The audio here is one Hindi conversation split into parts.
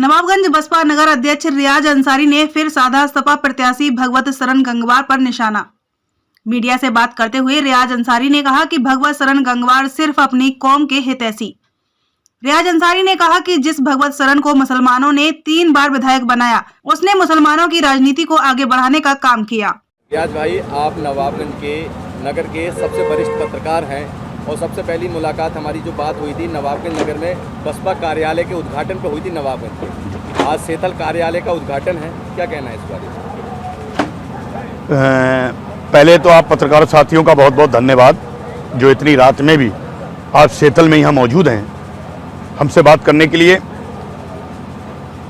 नवाबगंज बसपा नगर अध्यक्ष रियाज अंसारी ने फिर साधा सपा प्रत्याशी भगवत शरण गंगवार पर निशाना। मीडिया से बात करते हुए रियाज अंसारी ने कहा कि भगवत शरण गंगवार सिर्फ अपनी कौम के हितैषी। रियाज अंसारी ने कहा कि जिस भगवत शरण को मुसलमानों ने 3 बार विधायक बनाया, उसने मुसलमानों की राजनीति को आगे बढ़ाने का काम किया। रियाज भाई, आप नवाबगंज के नगर के सबसे वरिष्ठ पत्रकार हैं और सबसे पहली मुलाकात हमारी जो बात हुई थी नवाबगंज नगर में बसपा कार्यालय के उद्घाटन पर हुई थी नवाबगंज में। आज सेतल कार्यालय का उद्घाटन है, क्या कहना है इस बारे में? पहले तो आप पत्रकार साथियों का बहुत बहुत धन्यवाद जो इतनी रात में भी आज सेतल में यहाँ मौजूद हैं हमसे बात करने के लिए।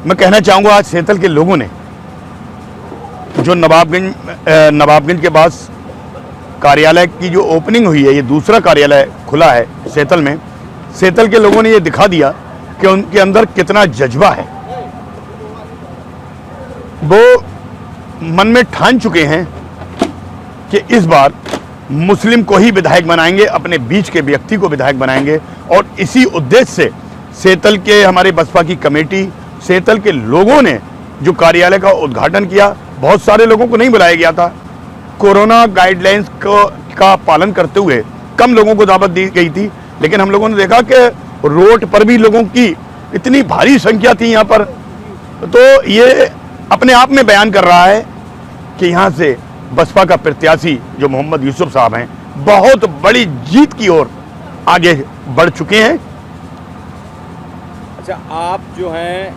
मैं कहना चाहूँगा आज सेतल के लोगों ने जो नवाबगंज के पास कार्यालय की जो ओपनिंग हुई है, ये दूसरा कार्यालय खुला है सेतल में, सेतल के लोगों ने ये दिखा दिया कि उनके अंदर कितना जज्बा है। वो मन में ठान चुके हैं कि इस बार मुस्लिम को ही विधायक बनाएंगे, अपने बीच के व्यक्ति को विधायक बनाएंगे। और इसी उद्देश्य से सेतल के हमारे बसपा की कमेटी, सेतल के लोगों ने जो कार्यालय का उद्घाटन किया, बहुत सारे लोगों को नहीं बुलाया गया था। कोरोना गाइडलाइंस का पालन करते हुए कम लोगों को दावत दी गई थी, लेकिन हम लोगों ने देखा कि रोड पर भी लोगों की इतनी भारी संख्या थी यहाँ पर। तो ये अपने आप में बयान कर रहा है कि यहाँ से बसपा का प्रत्याशी जो मोहम्मद यूसुफ साहब हैं, बहुत बड़ी जीत की ओर आगे बढ़ चुके हैं। अच्छा, आप जो हैं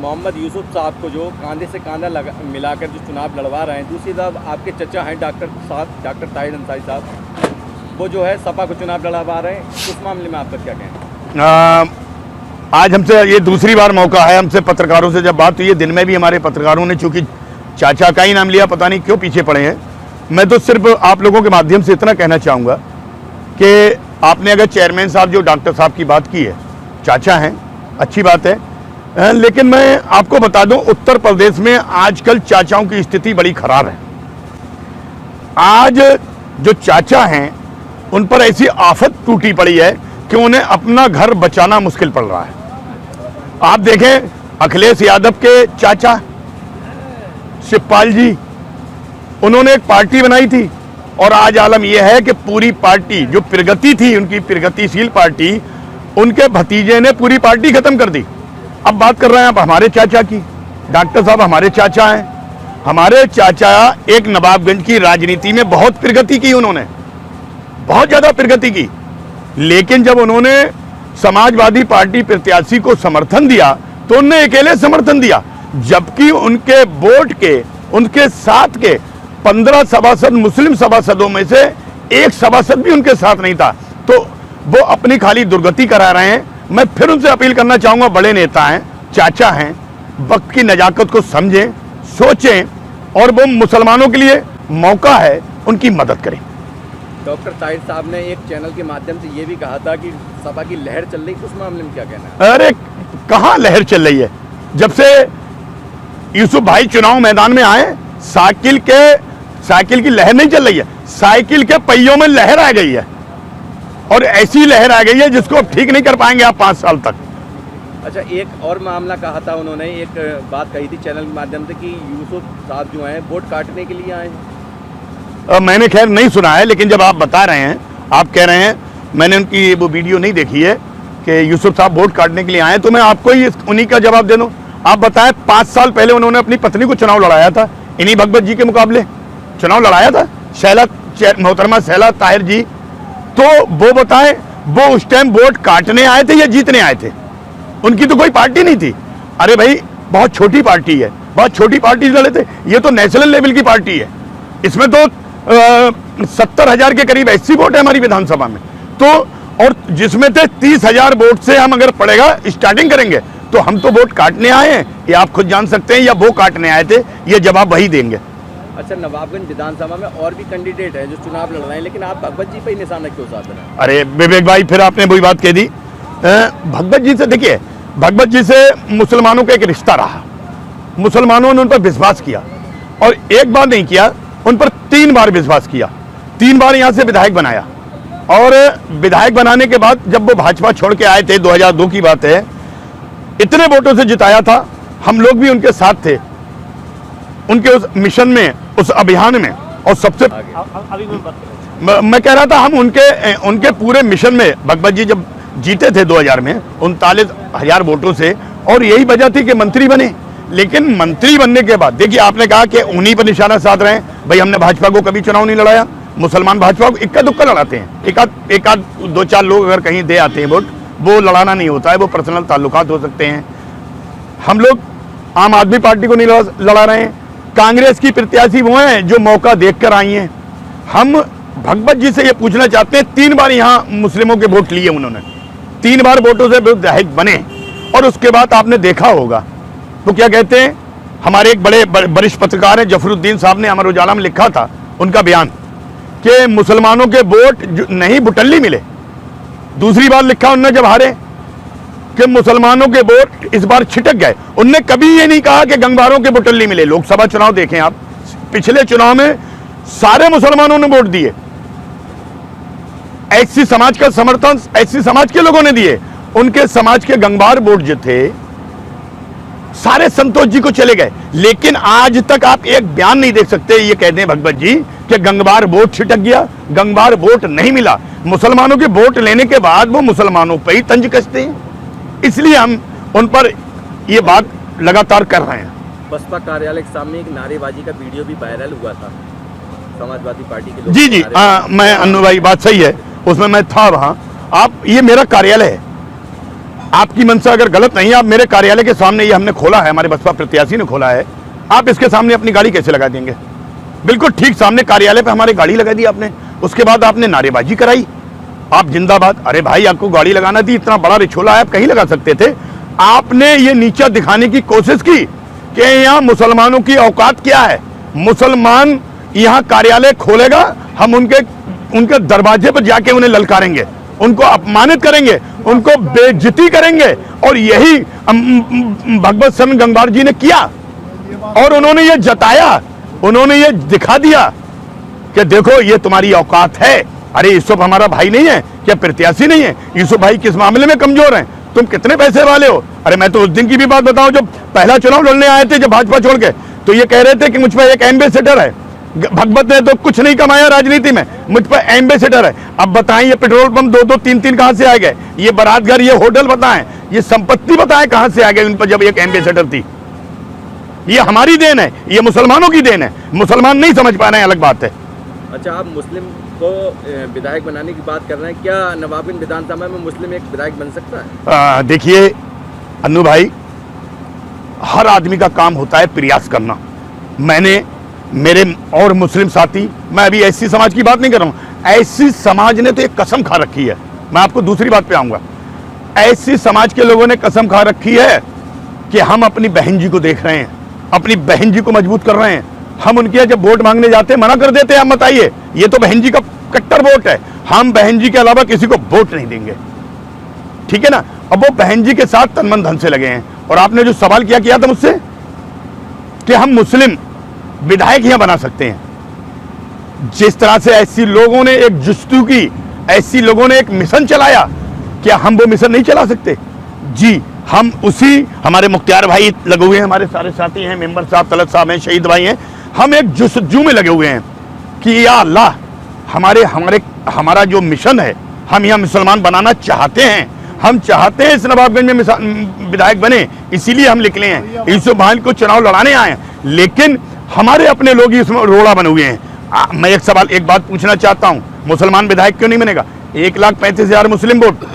मोहम्मद यूसुफ साहब को जो कांधे से कांधा मिलाकर जो चुनाव लड़वा रहे हैं, दूसरी तरफ आपके चचा हैं डॉक्टर ताहिर अंसारी साहब, वो जो है सपा को चुनाव लड़वा रहे हैं। उस मामले में आपका क्या कहना? आज हमसे ये दूसरी बार मौका है, हमसे पत्रकारों से जब बात हुई है, दिन में भी हमारे पत्रकारों ने चूंकि चाचा का ही नाम लिया, पता नहीं क्यों पीछे पड़े हैं। मैं तो सिर्फ आप लोगों के माध्यम से इतना कहना चाहूँगा कि आपने अगर चेयरमैन साहब जो डॉक्टर साहब की बात की है, चाचा हैं, अच्छी बात है, लेकिन मैं आपको बता दूं उत्तर प्रदेश में आजकल चाचाओं की स्थिति बड़ी खराब है। आज जो चाचा हैं उन पर ऐसी आफत टूटी पड़ी है कि उन्हें अपना घर बचाना मुश्किल पड़ रहा है। आप देखें अखिलेश यादव के चाचा शिवपाल जी, उन्होंने एक पार्टी बनाई थी और आज आलम यह है कि पूरी पार्टी जो प्रगति थी, उनकी प्रगतिशील पार्टी, उनके भतीजे ने पूरी पार्टी खत्म कर दी। अब बात कर रहे हैं आप हमारे चाचा की। डॉक्टर साहब हमारे चाचा हैं। हमारे चाचा एक नवाबगंज की राजनीति में बहुत प्रगति की, उन्होंने बहुत ज्यादा प्रगति की, लेकिन जब उन्होंने समाजवादी पार्टी प्रत्याशी को समर्थन दिया तो उन्होंने अकेले समर्थन दिया, जबकि उनके बोर्ड के, उनके साथ के 15 सभासद मुस्लिम सभासदों में से एक सभासद भी उनके साथ नहीं था। तो वो अपनी खाली दुर्गति करा रहे हैं। मैं फिर उनसे अपील करना चाहूंगा, बड़े नेता हैं, चाचा हैं, वक्त की नजाकत को समझें, सोचें और वो मुसलमानों के लिए मौका है, उनकी मदद करें। डॉक्टर ताहिर साहब ने एक चैनल के माध्यम से ये भी कहा था कि सपा की लहर चल रही, उस मामले में क्या कहना है? अरे कहाँ लहर चल रही है? जब से यूसुफ भाई चुनाव मैदान में आए, साइकिल की लहर नहीं चल रही है, साइकिल के पहियों में लहर आ गई है और ऐसी लहर आ गई है जिसको अब ठीक नहीं कर पाएंगे आप 5 साल तक। अच्छा, एक और मामला कहा था उन्होंने, एक बात कही थी चैनल के माध्यम से कि यूसुफ साहब जो हैं वोट काटने के लिए आए हैं। मैंने खैर नहीं सुना है, लेकिन जब आप बता रहे हैं, आप कह रहे हैं, मैंने उनकी वो वीडियो नहीं देखी है कि यूसुफ साहब वोट काटने के लिए आए, तो मैं आपको ही उन्हीं का जवाब दे दूं। आप बताएं, 5 साल पहले उन्होंने अपनी पत्नी को चुनाव लड़ाया था, इन्हीं भगवत जी के मुकाबले चुनाव लड़ाया था, मोहतरमा शैला ताहिर जी। तो वो बताएं, वो उस टाइम वोट काटने आए थे या जीतने आए थे? उनकी तो कोई पार्टी नहीं थी। अरे भाई, बहुत छोटी पार्टी है, बहुत छोटी पार्टी लड़े थे, ये तो नेशनल लेवल की पार्टी है। इसमें तो 70,000 के करीब एससी वोट है हमारी विधानसभा में, तो और जिसमें थे 30,000 वोट से हम अगर पड़ेगा स्टार्टिंग करेंगे, तो हम तो वोट काटने आए हैं, ये आप खुद जान सकते हैं, या वो काटने आए थे, ये जवाब वही देंगे। अच्छा, नवाबगंज विधानसभा में और भी कैंडिडेट है जो चुनाव लड़ रहे हैं, लेकिन आप भगवत जी पे ही निशाना क्यों साध रहे हैं? अरे विवेक भाई, फिर आपने वही बात कह दी। भगवत जी से देखिए, भगवत जी से मुसलमानों का एक रिश्ता रहा, मुसलमानों ने उन पर विश्वास किया और एक बार नहीं किया, उन पर 3 बार विश्वास किया, 3 बार यहाँ से विधायक बनाया। और विधायक बनाने के बाद जब वो भाजपा छोड़ के आए थे, 2002 की बात है, इतने वोटों से जिताया था, हम लोग भी उनके साथ थे, उनके उस मिशन में, उस अभियान में। और सबसे मैं कह रहा था, हम उनके पूरे मिशन में, भगवत जी जब जीते थे 2000 में 39,000 वोटों से, और यही वजह थी कि मंत्री बने। लेकिन मंत्री बनने के बाद देखिए, आपने कहा कि उन्हीं पर निशाना साध रहे हैं। भाई, हमने भाजपा को कभी चुनाव नहीं लड़ाया। मुसलमान भाजपा को इक्का दुक्का लड़ाते हैं, एक आध 2-4 लोग अगर कहीं दे आते हैं वोट, वो लड़ाना नहीं होता है, वो पर्सनल ताल्लुकात हो सकते हैं। हम लोग आम आदमी पार्टी को नहीं लड़ा रहे हैं। कांग्रेस की प्रत्याशी वो हैं जो मौका देखकर आई हैं। हम भगवत जी से ये पूछना चाहते हैं, 3 बार यहाँ मुस्लिमों के वोट लिए उन्होंने, 3 बार वोटों से विधायक बने, और उसके बाद आपने देखा होगा तो क्या कहते हैं, हमारे एक बड़े वरिष्ठ पत्रकार हैं जफरुद्दीन साहब ने अमर उजाला में लिखा था उनका बयान कि मुसलमानों के वोट नहीं बुटल्ली मिले। दूसरी बार लिखा उन्होंने जब हारे कि मुसलमानों के वोट इस बार छिटक गए। उनने कभी ये नहीं कहा कि गंगवारों के बुटल्ली मिले। लोकसभा चुनाव देखें आप, पिछले चुनाव में सारे मुसलमानों ने वोट दिए, एससी समाज का समर्थन एससी समाज के लोगों ने दिए। उनके समाज के गंगवार वोट जो थे सारे संतोष जी को चले गए। लेकिन आज तक आप एक बयान नहीं देख सकते ये कहते हैं भगवत जी कि गंगवार वोट छिटक गया, गंगवार वोट नहीं मिला। मुसलमानों के वोट लेने के बाद वो मुसलमानों पर ही तंज कसते हैं। इसलिए हम उन पर ये बात लगातार कर रहे हैं। बसपा कार्यालय के सामने एक नारेबाजी का वीडियो भी वायरल हुआ था समाजवादी पार्टी के लोग। जी, मैं अन्नू भाई, बात सही है, उसमें मैं था वहां। आप, ये मेरा कार्यालय है, आपकी मंशा अगर गलत नहीं है, आप मेरे कार्यालय के सामने, ये हमने खोला है, हमारे बसपा प्रत्याशी ने खोला है, आप इसके सामने अपनी गाड़ी कैसे लगा देंगे? बिल्कुल ठीक सामने कार्यालय पे हमारी गाड़ी लगा दी आपने, उसके बाद आपने नारेबाजी कराई, आप जिंदाबाद। अरे भाई, आपको गाड़ी लगाना थी, इतना बड़ा रिछोला है, आप कहीं लगा सकते थे। आपने ये नीचा दिखाने की कोशिश की कि यहाँ मुसलमानों की औकात क्या है, मुसलमान यहाँ कार्यालय खोलेगा, हम उनके दरवाजे पर जाके उन्हें ललकारेंगे, उनको अपमानित करेंगे, उनको बेइज्जती करेंगे। और यही भगवत शरण गंगवार जी ने किया, और उन्होंने ये जताया, उन्होंने ये दिखा दिया कि देखो ये तुम्हारी औकात है। अरे यूसुफ हमारा भाई नहीं है क्या? प्रत्याशी नहीं है? यूसुफ भाई किस मामले में कमजोर हैं? तुम कितने पैसे वाले हो? अरे मैं तो उस दिन की भी बात बताऊं जब पहला चुनाव लड़ने आए थे, जब भाजपा छोड़ के, तो ये कह रहे थे कि मुझ पर एक एम्बेसडर है। भगवत ने तो कुछ नहीं कमाया राजनीति में, मुझ पर एम्बेसडर है। अब बताएं, ये पेट्रोल पंप 2-2, 3-3 कहां से आ गए? ये बारात घर, ये होटल बताएं, ये संपत्ति बताएं कहां से आ गए उन पर जब एक एम्बेसडर थी? ये हमारी देन है, ये मुसलमानों की देन है। मुसलमान नहीं समझ पा रहे हैं, अलग बात है। अच्छा, आप मुस्लिम को विधायक बनाने की बात कर रहे हैं, क्या नवाबगंज विधानसभा में मुस्लिम एक विधायक बन सकता है? देखिए अन्नू भाई, हर आदमी का काम होता है प्रयास करना। मैंने, मेरे और मुस्लिम साथी, मैं अभी एससी समाज की बात नहीं कर रहा हूं, एससी समाज ने तो एक कसम खा रखी है। मैं आपको दूसरी बात पे आऊंगा। एससी समाज के लोगों ने कसम खा रखी है कि हम अपनी बहन जी को देख रहे हैं, अपनी बहन जी को मजबूत कर रहे हैं। हम उनके यहाँ जब वोट मांगने जाते हैं, मना कर देते हैं, आप मत आइए, ये तो बहन जी का कट्टर वोट है, हम बहन जी के अलावा किसी को वोट नहीं देंगे। ठीक है ना? अब वो बहन जी के साथ तन मन धन से लगे हैं। और आपने जो सवाल किया था मुझसे कि हम मुस्लिम विधायक यहां बना सकते हैं, जिस तरह से ऐसी लोगों ने एक जुस्तू की, ऐसी लोगों ने एक मिशन चलाया, क्या हम वो मिशन नहीं चला सकते? जी, हम उसी, हमारे मुख्तियार भाई लगे हुए हैं, हमारे सारे साथी हैं, मेंबर साहब, तलत साहब हैं, शहीद भाई हैं, हम एक जुस्तजू में लगे हुए हैं कि या अल्लाह, हमारा जो मिशन है, हम यहाँ मुसलमान बनाना चाहते हैं। हम चाहते हैं इस नवाबगंज में विधायक बने, इसीलिए हम निकले हैं, यूसुफ भाई को चुनाव लड़ाने आए हैं। लेकिन हमारे अपने लोग ही इसमें रोड़ा बने हुए हैं। मैं एक बात पूछना चाहता हूं, मुसलमान विधायक क्यों नहीं बनेगा? 1,35,000 मुस्लिम वोट,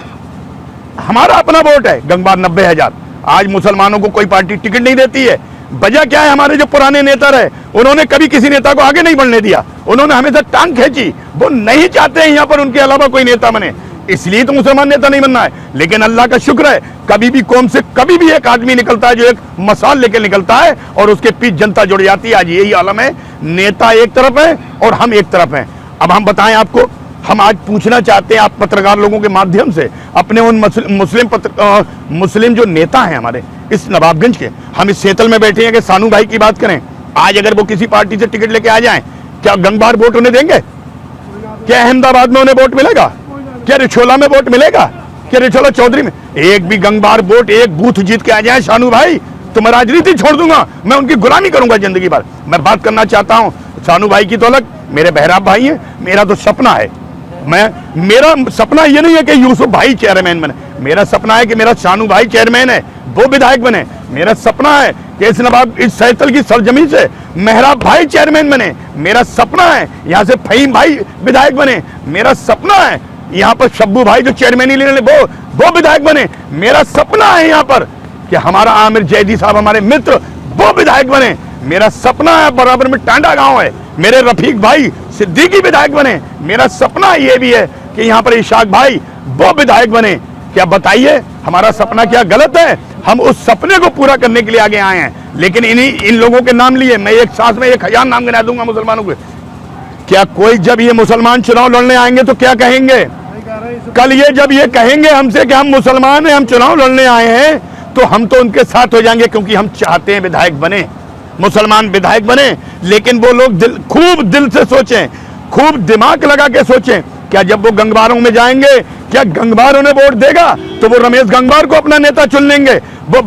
हमारा अपना वोट है गंगवार 90,000। आज मुसलमानों को कोई पार्टी टिकट नहीं देती है। वजह क्या है? हमारे जो पुराने नेता रहे, उन्होंने कभी किसी नेता को आगे नहीं बढ़ने दिया, उन्होंने हमेशा टांग खींची। वो नहीं चाहते हैं यहाँ पर उनके अलावा कोई नेता बने, इसलिए तो मुसलमान नेता नहीं बनना है। लेकिन अल्लाह का शुक्र है, कभी भी कौम से कभी भी एक आदमी निकलता है जो एक मसाल लेकर निकलता है, और उसके पीछे जनता जुड़ जाती है। आज यही आलम है, नेता एक तरफ है और हम एक तरफ हैं। अब हम बताएं आपको, हम आज पूछना चाहते हैं आप पत्रकार लोगों के माध्यम से, अपने उन मुस्लिम जो नेता हैं हमारे इस नवाबगंज के, हम इस सेतल में बैठे हैं कि सानू भाई की बात करें, आज अगर वो किसी पार्टी से टिकट लेके आ जाएं, क्या गंगवार वोट उन्हें देंगे? क्या अहमदाबाद में उन्हें वोट मिलेगा? क्या रिछोला में वोट मिलेगा? कि अरे चलो चौधरी में एक भी गंगबार वोट एक बूथ जीत के आ जाए शानू भाई तो मैं राजनीति छोड़ दूंगा, मैं उनकी गुलामी करूंगा जिंदगी भर। मैं बात करना चाहता हूं शानू भाई की तो अलग, मेरे बहराब भाई हैं, मेरा तो सपना है, मेरा सपना ये नहीं है कि यूसुफ भाई चेयरमैन बने, मेरा सपना है कि मेरा शानू भाई चेयरमैन है वो विधायक बने। मेरा सपना है कि इस नवाब इस सैतल की सरजमीन से मेहराब भाई चेयरमैन बने। मेरा सपना है यहाँ से फहीम भाई विधायक बने। मेरा सपना है यहाँ पर शब्बू भाई जो चेयरमैन लेने वो विधायक बने। मेरा सपना है यहाँ पर कि हमारा आमिर जैदी साहब हमारे मित्र वो विधायक बने। मेरा सपना है बराबर में टांडा गांव है मेरे रफीक भाई सिद्दीकी विधायक बने। मेरा सपना ये भी है कि यहाँ पर इशाक भाई वो विधायक बने। क्या बताइए हमारा सपना क्या गलत है? हम उस सपने को पूरा करने के लिए आगे आए हैं। लेकिन इन लोगों के नाम लिए मैं एक साथ में 1000 नाम गिना दूंगा मुसलमानों के। क्या कोई जब ये मुसलमान चुनाव लड़ने आएंगे तो क्या कहेंगे? कल ये जब ये कहेंगे हमसे कि हम मुसलमान हैं, हम चुनाव लड़ने आए हैं, तो हम तो उनके साथ हो जाएंगे क्योंकि हम चाहते हैं विधायक बने, मुसलमान विधायक बने। लेकिन वो लोग खूब दिल से सोचें, खूब दिमाग लगा के सोचें। क्या जब वो गंगबारों में जाएंगे क्या गंगबार उन्हें वोट देगा तो वो रमेश गंगबार को अपना नेता चुन लेंगे, वो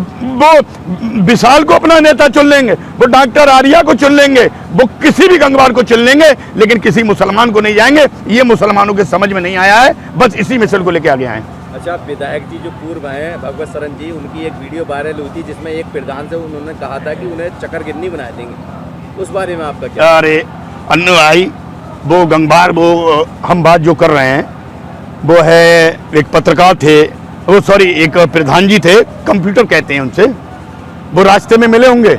विशाल को अपना नेता चुन लेंगे, वो डॉक्टर आर्या को चुन लेंगे, वो किसी भी गंगबार को चुन लेंगे, लेकिन किसी मुसलमान को नहीं जाएंगे। ये मुसलमानों के समझ में नहीं आया है, बस इसी मिसल को लेके आगे आए। अच्छा, विधायक जी जो पूर्व हैं भगवत सरन जी, उनकी एक वीडियो वायरल हुई थी जिसमें एक प्रधान से उन्होंने कहा था कि उन्हें चक्कर बना देंगे, उस बारे में आपका क्या? अरे अन्नू भाई वो गंगबार वो हम बात जो कर रहे हैं वो है एक पत्रकार थे, वो सॉरी एक प्रधान जी थे, कंप्यूटर कहते हैं उनसे, वो रास्ते में मिले होंगे।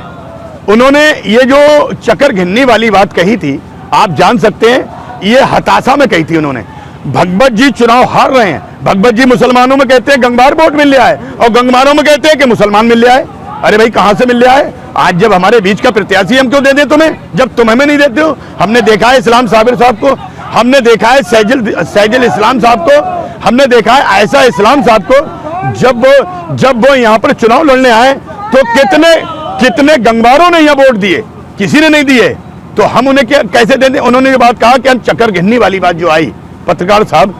उन्होंने ये जो चक्कर घिन्नी वाली बात कही थी आप जान सकते हैं ये हताशा में कही थी उन्होंने। भगवत जी चुनाव हार रहे हैं, भगवत जी मुसलमानों में कहते हैं गंगबार वोट मिल लिया है और गंगबारों में कहते हैं कि मुसलमान मिल लिया है। अरे भाई कहां से मिल लिया है? आज जब हमारे बीच का प्रत्याशी हम क्यों दे दें तुम्हें जब तुम हमें नहीं देते हो? हमने देखा है इस्लाम साबिर साहब को, हमने देखा है सैजिल इस्लाम साहब को, हमने देखा है आयशा इस्लाम साहब को। जब वो यहाँ पर चुनाव लड़ने आए तो कितने गंगबारों ने यहाँ वोट दिए? किसी ने नहीं दिए। तो हम उन्हें कैसे दे दें? उन्होंने ये बात कहा कि हम चक्कर घिन्नी वाली बात जो आई पत्रकार साहब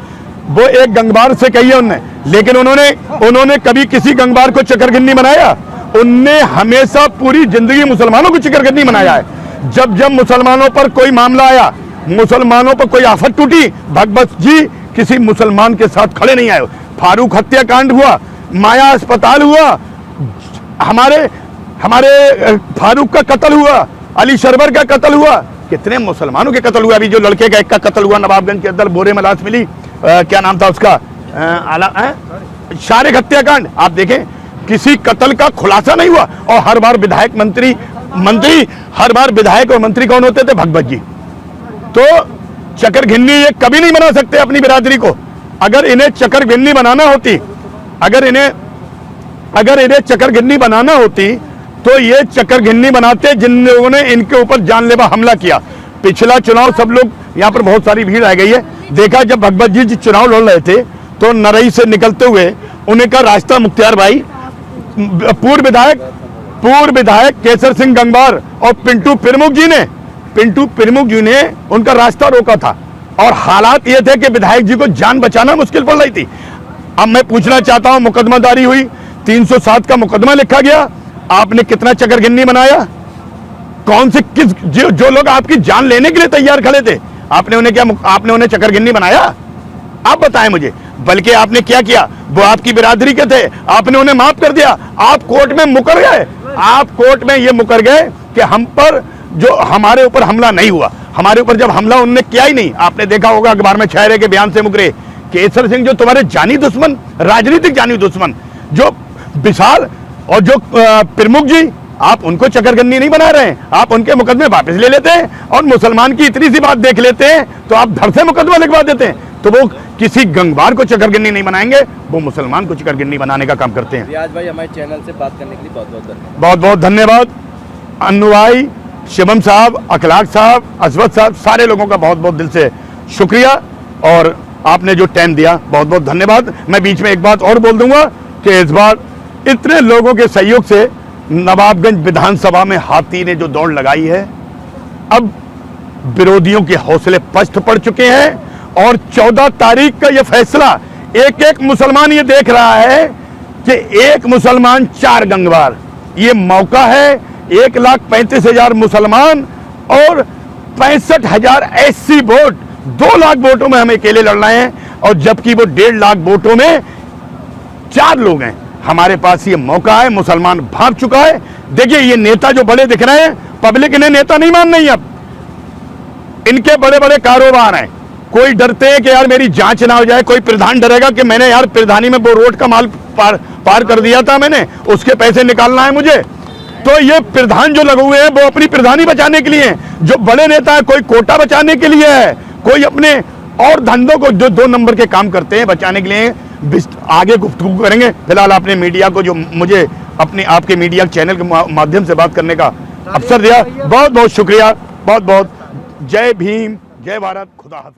वो एक गंगबार से कही है उन्होंने, लेकिन उन्होंने कभी किसी गंगबार को चक्कर घिन्नी बनाया? उनने हमेशा पूरी जिंदगी मुसलमानों को चक्कर घिन्नी बनाया है। जब मुसलमानों पर कोई मामला आया, मुसलमानों पर कोई आफत टूटी, भगवत जी किसी मुसलमान के साथ खड़े नहीं आए। फारूक हत्याकांड हुआ, माया अस्पताल हुआ, हमारे फारूक का कत्ल हुआ, अली शरबर का कत्ल हुआ, कितने मुसलमानों के कत्ल हुआ। अभी जो लड़के का एक का कत्ल हुआ नवाबगंज के अंदर, बोरे में लाश मिली, क्या नाम था उसका, शारिक हत्याकांड। आप देखें किसी कत्ल का खुलासा नहीं हुआ और हर बार विधायक मंत्री हर बार विधायक और मंत्री कौन होते थे? भगवत जी। तो चक्कर घिन्नी ये कभी नहीं बना सकते अपनी बिरादरी को। अगर इन्हें चक्कर घिन्नी बनाना होती, अगर इन्हें चक्कर घिन्नी बनाना होती तो ये चक्कर घिन्नी बनाते जिन लोगों ने इनके ऊपर जानलेवा हमला किया। पिछला चुनाव सब लोग यहाँ पर बहुत सारी भीड़ आ गई है, देखा जब भगवत जी चुनाव लड़ रहे थे तो नरई से निकलते हुए उन्हें का रास्ता मुख्तियार भाई, पूर्व विधायक केसर सिंह गंगबार और पिंटू पिरमुख जी ने उनका रास्ता रोका था और हालात ये थे कि विधायक जी को जान बचाना मुश्किल पड़ रही थी। अब मैं पूछना चाहता हूं, मुकदमादारी हुई, 307 का मुकदमा लिखा गया, आपने कितना चक्कर घिन्नी बनाया? कौन से जो लोग आपकी जान लेने के लिए तैयार खड़े थे आपने उन्हें चक्कर घिन्नी बनाया? आप बताएं मुझे। बल्कि आपने क्या किया, वो आपकी बिरादरी के थे, आपने उन्हें माफ कर दिया। आप कोर्ट में मुकर गए, आप कोर्ट में ये मुकर गए कि हम पर जो हमारे ऊपर हमला नहीं हुआ। हमारे ऊपर जब हमला उन्होंने किया ही नहीं, आपने देखा होगा अखबार में छाए के बयान से मुकरे। केसर सिंह जो तुम्हारे जानी दुश्मन, राजनीतिक जानी दुश्मन, जो विशाल और जो प्रमुख जी, आप उनको चक्करगन्नी नहीं बना रहे हैं, आप उनके मुकदमे वापस ले लेते हैं और मुसलमान की इतनी सी बात देख लेते हैं तो आप धड़ से मुकदमा लिखवा देते हैं। तो वो किसी गंगबार को चक्करगन्नी नहीं बनाएंगे, वो मुसलमान को चक्करगन्नी बनाने का काम करते हैं। रियाज भाई, हमारे चैनल से बात करने के लिए बहुत बहुत धन्यवाद। अन्नू भाई, शिवम साहब, अखलाक साहब, असवद साहब, सारे लोगों का बहुत बहुत दिल से शुक्रिया और आपने जो टाइम दिया बहुत बहुत धन्यवाद। मैं बीच में एक बात और बोल दूंगा कि इस बार इतने लोगों के सहयोग से नवाबगंज विधानसभा में हाथी ने जो दौड़ लगाई है, अब विरोधियों के हौसले पस्त पड़ चुके हैं और 14 तारीख का यह फैसला एक एक मुसलमान ये देख रहा है कि एक मुसलमान 4 गंगवार। ये मौका है 1,35,000 मुसलमान और 65,000 एससी वोट, 2 लाख वोटों में हमें अकेले लड़ना है, और जबकि वो 1.5 लाख वोटों में 4 लोग हैं। हमारे पास ये मौका है, मुसलमान भाग चुका है। देखिए ये नेता जो बड़े दिख रहे हैं, पब्लिक इन्हें नेता नहीं मान रही। अब इनके बड़े बड़े कारोबार हैं, कोई डरते हैं कि यार मेरी जांच ना हो जाए, कोई प्रधान डरेगा कि मैंने यार प्रधानी में वो रोड का माल पार कर दिया था, मैंने उसके पैसे निकालना है मुझे। तो ये प्रधान जो लगे हुए हैं वो अपनी प्रधानी बचाने के लिए हैं। जो बड़े नेता है कोई कोटा बचाने के लिए है, कोई अपने और धंधों को जो 2 नंबर के काम करते हैं बचाने के लिए। आगे गुफ्तगू करेंगे। फिलहाल आपने मीडिया को जो मुझे अपने आपके मीडिया चैनल के माध्यम से बात करने का अवसर दिया, बहुत बहुत शुक्रिया। बहुत बहुत जय भीम, जय भारत, खुदा हाफिज।